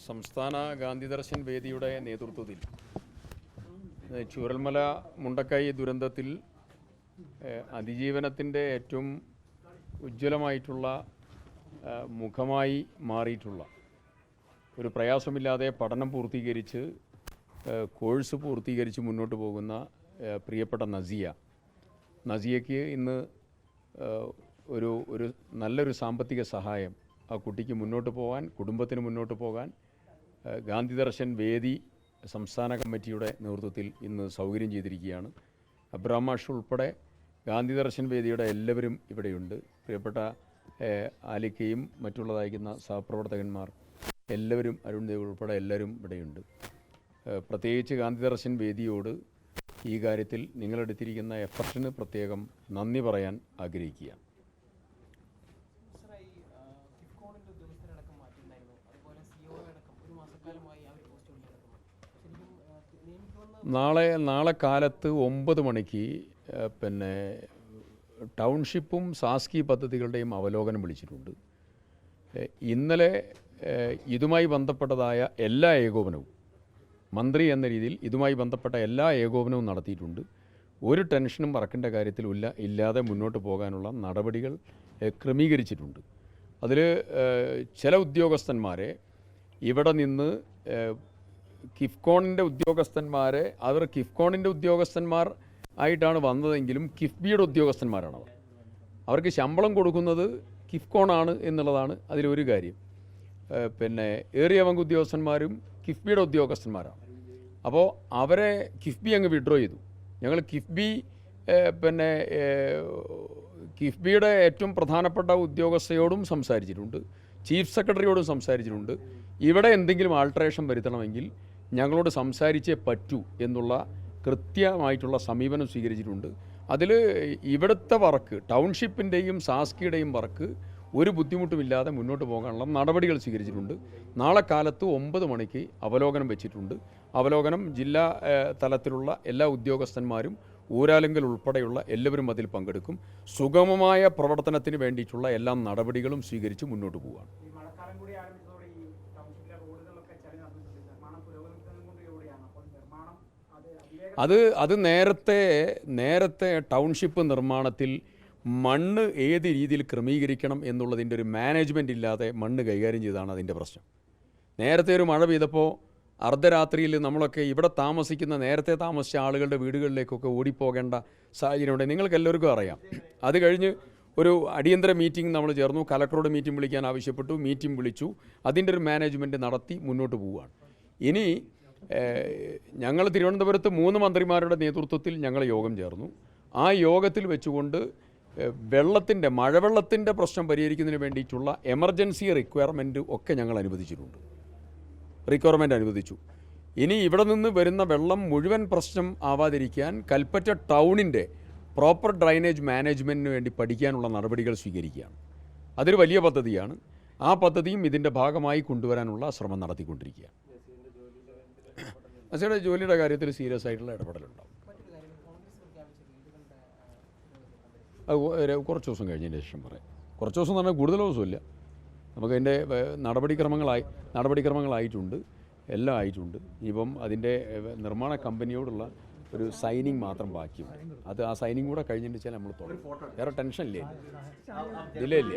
സംസ്ഥാന ഗാന്ധിദർശൻ വേദിയുടെ നേതൃത്വത്തിൽ ചൂരൽമല മുണ്ടക്കൈ ദുരന്തത്തിൽ അതിജീവനത്തിൻ്റെ ഏറ്റവും ഉജ്ജ്വലമായിട്ടുള്ള മുഖമായി മാറിയിട്ടുള്ള ഒരു പ്രയാസമില്ലാതെ പഠനം പൂർത്തീകരിച്ച് കോഴ്സ് പൂർത്തീകരിച്ച് മുന്നോട്ട് പോകുന്ന പ്രിയപ്പെട്ട നസിയയ്ക്ക് ഇന്ന് ഒരു നല്ലൊരു സാമ്പത്തിക സഹായം ആ കുട്ടിക്ക് മുന്നോട്ട് പോകാൻ, കുടുംബത്തിന് മുന്നോട്ട് പോകാൻ ഗാന്ധിദർശൻ വേദി സംസ്ഥാന കമ്മിറ്റിയുടെ നേതൃത്വത്തിൽ ഇന്ന് സൗകര്യം ചെയ്തിരിക്കുകയാണ്. അബ്രഹാം മാഷ് ഉൾപ്പെടെ ഗാന്ധിദർശൻ വേദിയുടെ എല്ലാവരും ഇവിടെയുണ്ട്. പ്രിയപ്പെട്ട ആലിക്കയും മറ്റുള്ളതായിരിക്കുന്ന സഹപ്രവർത്തകന്മാർ എല്ലാവരും, അരുൺ ദേവ് ഉൾപ്പെടെ എല്ലാവരും ഇവിടെയുണ്ട്. പ്രത്യേകിച്ച് ഗാന്ധിദർശൻ വേദിയോട് ഈ കാര്യത്തിൽ നിങ്ങളെടുത്തിരിക്കുന്ന എഫർട്ടിന് പ്രത്യേകം നന്ദി പറയാൻ ആഗ്രഹിക്കുകയാണ്. നാളെ കാലത്ത് 9 മണിക്ക് ടൗൺഷിപ്പും സാസ്കി പദ്ധതികളുടെയും അവലോകനം വിളിച്ചിട്ടുണ്ട്. ഇന്നലെ ഇതുമായി ബന്ധപ്പെട്ടതായ എല്ലാ ഏകോപനവും മന്ത്രി എന്ന രീതിയിൽ ഇതുമായി ബന്ധപ്പെട്ട എല്ലാ ഏകോപനവും നടത്തിയിട്ടുണ്ട്. ഒരു ടെൻഷനും മറക്കേണ്ട കാര്യത്തിൽ ഇല്ലാതെ മുന്നോട്ട് പോകാനുള്ള നടപടികൾ ക്രമീകരിച്ചിട്ടുണ്ട്. അതിൽ ചില ഉദ്യോഗസ്ഥന്മാരെ ഇവിടെ നിന്ന് കിഫ്കോണിൻ്റെ ഉദ്യോഗസ്ഥന്മാരെ അവർ കിഫ്കോണിൻ്റെ ഉദ്യോഗസ്ഥന്മാർ ആയിട്ടാണ് വന്നതെങ്കിലും കിഫ്ബിയുടെ ഉദ്യോഗസ്ഥന്മാരാണ് അവർക്ക് ശമ്പളം കൊടുക്കുന്നത് കിഫ്കോണാണ് എന്നുള്ളതാണ് അതിലൊരു കാര്യം. ഏറിയ പങ്ക് ഉദ്യോഗസ്ഥന്മാരും കിഫ്ബിയുടെ ഉദ്യോഗസ്ഥന്മാരാണ്. അപ്പോൾ അവരെ കിഫ്ബി അങ്ങ് വിഡ്രോ ചെയ്തു. ഞങ്ങൾ കിഫ്ബിയുടെ ഏറ്റവും പ്രധാനപ്പെട്ട ഉദ്യോഗസ്ഥയോടും സംസാരിച്ചിട്ടുണ്ട്, ചീഫ് സെക്രട്ടറിയോടും സംസാരിച്ചിട്ടുണ്ട്. ഇവിടെ എന്തെങ്കിലും ആൾട്ടറേഷൻ വരുത്തണമെങ്കിൽ ഞങ്ങളോട് സംസാരിച്ചേ പറ്റൂ എന്നുള്ള കൃത്യമായിട്ടുള്ള സമീപനം സ്വീകരിച്ചിട്ടുണ്ട്. അതിൽ ഇവിടുത്തെ വർക്ക്, ടൗൺഷിപ്പിൻ്റെയും സാസ്കിയുടെയും വർക്ക് ഒരു ബുദ്ധിമുട്ടുമില്ലാതെ മുന്നോട്ട് പോകാനുള്ള നടപടികൾ സ്വീകരിച്ചിട്ടുണ്ട്. നാളെ കാലത്ത് 9 മണിക്ക് അവലോകനം വെച്ചിട്ടുണ്ട്. അവലോകനം ജില്ലാ തലത്തിലുള്ള എല്ലാ ഉദ്യോഗസ്ഥന്മാരും ഊരാലുങ്കൽ ഉൾപ്പെടെയുള്ള എല്ലാവരും അതിൽ പങ്കെടുക്കും. സുഗമമായ പ്രവർത്തനത്തിന് വേണ്ടിയിട്ടുള്ള എല്ലാ നടപടികളും സ്വീകരിച്ച് മുന്നോട്ട് പോവുകയാണ്. അത് നേരത്തെ ടൗൺഷിപ്പ് നിർമ്മാണത്തിൽ മണ്ണ് ഏത് രീതിയിൽ ക്രമീകരിക്കണം എന്നുള്ളതിൻ്റെ ഒരു മാനേജ്മെൻ്റ് ഇല്ലാതെ മണ്ണ് കൈകാര്യം ചെയ്താണ് അതിൻ്റെ പ്രശ്നം. നേരത്തെ ഒരു മഴ പെയ്തപ്പോൾ അർദ്ധരാത്രിയിൽ നമ്മളൊക്കെ ഇവിടെ നേരത്തെ താമസിച്ച ആളുകളുടെ വീടുകളിലേക്കൊക്കെ ഓടിപ്പോകേണ്ട സാഹചര്യമുണ്ട്. നിങ്ങൾക്ക് എല്ലാവർക്കും അറിയാം. അത് കഴിഞ്ഞ് ഒരു അടിയന്തര മീറ്റിംഗ് നമ്മൾ ചേർന്നു. കലക്ടറോട് മീറ്റിംഗ് വിളിക്കാൻ ആവശ്യപ്പെട്ടു. മീറ്റിംഗ് വിളിച്ചു. അതിൻ്റെ ഒരു മാനേജ്മെൻറ്റ് നടത്തി മുന്നോട്ട് പോവുകയാണ്. ഇനി ഞങ്ങൾ തിരുവനന്തപുരത്ത് 3 മന്ത്രിമാരുടെ നേതൃത്വത്തിൽ ഞങ്ങൾ യോഗം ചേർന്നു. ആ യോഗത്തിൽ വെച്ചുകൊണ്ട് മഴവെള്ളത്തിൻ്റെ പ്രശ്നം പരിഹരിക്കുന്നതിന് വേണ്ടിയിട്ടുള്ള എമർജൻസി റിക്വയർമെൻറ്റ് ഒക്കെ ഞങ്ങൾ അനുവദിച്ചു. ഇനി ഇവിടെ നിന്ന് വരുന്ന വെള്ളം മുഴുവൻ പ്രശ്നം ആവാതിരിക്കാൻ കൽപ്പറ്റ ടൗണിൻ്റെ പ്രോപ്പർ ഡ്രൈനേജ് മാനേജ്മെൻറ്റിന് വേണ്ടി പഠിക്കാനുള്ള നടപടികൾ സ്വീകരിക്കുകയാണ്. അതൊരു വലിയ പദ്ധതിയാണ്. ആ പദ്ധതിയും ഇതിൻ്റെ ഭാഗമായി കൊണ്ടുവരാനുള്ള ശ്രമം നടത്തിക്കൊണ്ടിരിക്കുകയാണ്. നസിയുടെ ജോലിയുടെ കാര്യത്തിൽ സീരിയസ് ആയിട്ടുള്ള ഇടപെടലുണ്ടാവും. അത് കുറച്ച് ദിവസം കഴിഞ്ഞതിന് ശേഷം പറയാം. കുറച്ച് ദിവസം എന്ന് പറഞ്ഞാൽ കൂടുതൽ ദിവസമില്ല. നമുക്കതിൻ്റെ നടപടിക്രമങ്ങളായിട്ടുണ്ട്, എല്ലാം ആയിട്ടുണ്ട്. ഇപ്പം അതിൻ്റെ നിർമ്മാണ കമ്പനിയോടുള്ള ഒരു സൈനിങ് മാത്രം ബാക്കിയുണ്ട്. ആ സൈനിങ് കൂടെ കഴിഞ്ഞിട്ട് വെച്ചാൽ നമ്മൾ തുടങ്ങും. വേറെ ടെൻഷൻ ഇല്ലേ, ഡിലേ ഇല്ല.